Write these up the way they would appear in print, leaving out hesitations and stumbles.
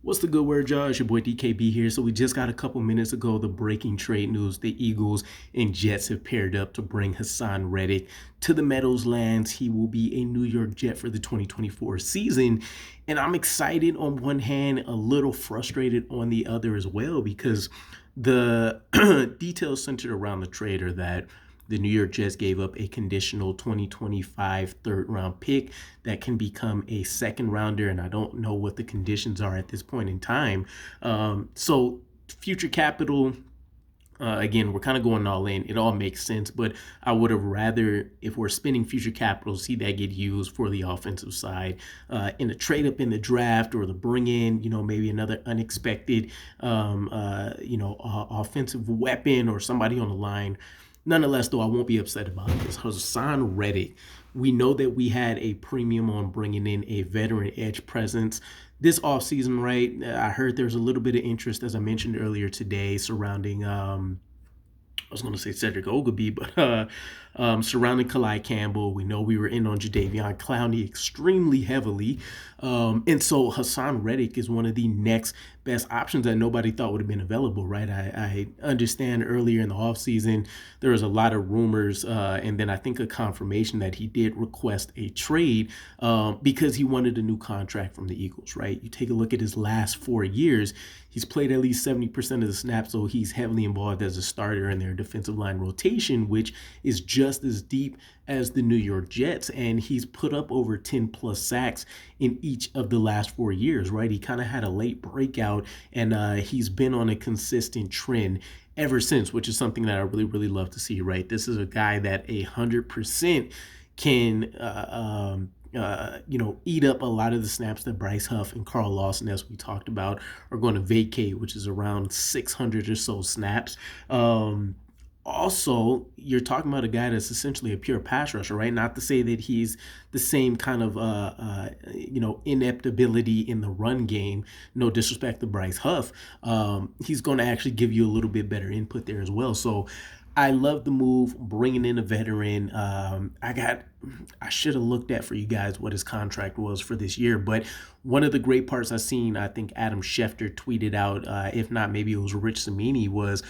What's the good word, y'all? It's your boy DKB here. So we just got a couple minutes ago the breaking trade news. The Eagles and Jets have paired up to bring Haasan Reddick to the Meadowlands. He will be a New York Jet for the 2024 season. And I'm excited on one hand, a little frustrated on the other as well, because the details centered around the trade are that the New York Jets gave up a conditional 2025 third-round pick that can become a second rounder, and I don't know what the conditions are at this point in time. So future capital, again, we're kind of going all in. It all makes sense, but I would have rather, if we're spending future capital, see that get used for the offensive side in a trade up in the draft or the bring in, maybe another unexpected, offensive weapon or somebody on the line. Nonetheless, though, I won't be upset about this. Haasan Reddick, we know that we had a premium on bringing in a veteran edge presence this offseason, right? I heard there's a little bit of interest, as I mentioned earlier today, surrounding I was going to say Cedric Ogilvy, but surrounding Kalai Campbell. We know we were in on Jadeveon Clowney extremely heavily. And so Haasan Reddick is one of the next best options that nobody thought would have been available, right? I understand earlier in the offseason, there was a lot of rumors, and then I think a confirmation that he did request a trade because he wanted a new contract from the Eagles, right? You take a look at his last 4 years, he's played at least 70% of the snaps, so he's heavily involved as a starter in their defensive line rotation, which is just as deep as the New York Jets, and he's put up over 10 plus sacks in each of the last 4 years, right? He kind of had a late breakout, and he's been on a consistent trend ever since, which is something that I really, really love to see, right? This is a guy that 100% can eat up a lot of the snaps that Bryce Huff and Carl Lawson, as we talked about, are going to vacate, which is around 600 or so snaps. Also, you're talking about a guy that's essentially a pure pass rusher, right? Not to say that he's the same kind of, inept ability in the run game. No disrespect to Bryce Huff. He's going to actually give you a little bit better input there as well. So I love the move, bringing in a veteran. I should have looked at for you guys what his contract was for this year, but one of the great parts I've seen, I think Adam Schefter tweeted out, if not, maybe it was Rich Samini, was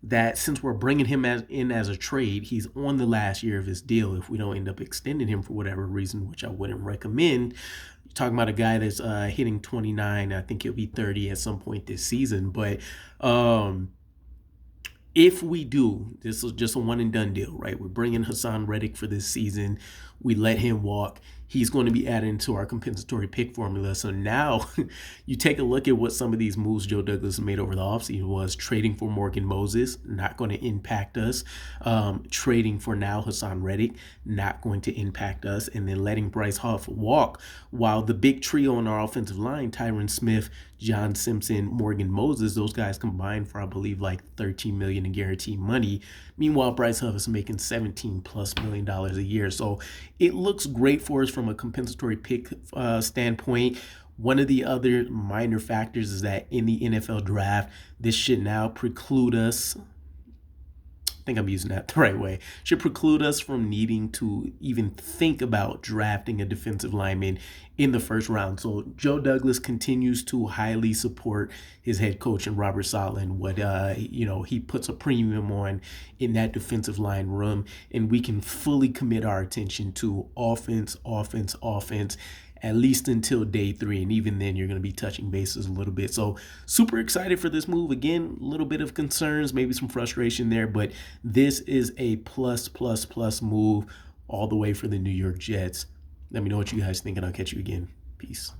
that since we're bringing him in as a trade, he's on the last year of his deal. If we don't end up extending him for whatever reason, which I wouldn't recommend, you're talking about a guy that's hitting 29. I think he'll be 30 at some point this season. But if we do, this is just a one and done deal, right? We're bringing Haasan Reddick for this season. We let him walk. He's going to be added into our compensatory pick formula. So now you take a look at what some of these moves Joe Douglas made over the offseason was trading for Morgan Moses, not going to impact us. Trading for now Haasan Reddick, not going to impact us. And then letting Bryce Huff walk, while the big trio on our offensive line, Tyron Smith, John Simpson, Morgan Moses, those guys combined for, I believe, like $13 million in guaranteed money. Meanwhile, Bryce Huff is making $17+ million a year. So it looks great for us from a compensatory pick standpoint. One of the other minor factors is that in the NFL draft, this should now preclude us, I think I'm using that the right way, should preclude us from needing to even think about drafting a defensive lineman in the first round. So Joe Douglas continues to highly support his head coach and Robert Saleh, what he puts a premium on in that defensive line room, and we can fully commit our attention to offense, at least until day 3. And even then, you're going to be touching bases a little bit. So super excited for this move. Again, a little bit of concerns, maybe some frustration there, but this is a plus move all the way for the New York Jets. Let me know what you guys think, and I'll catch you again. Peace.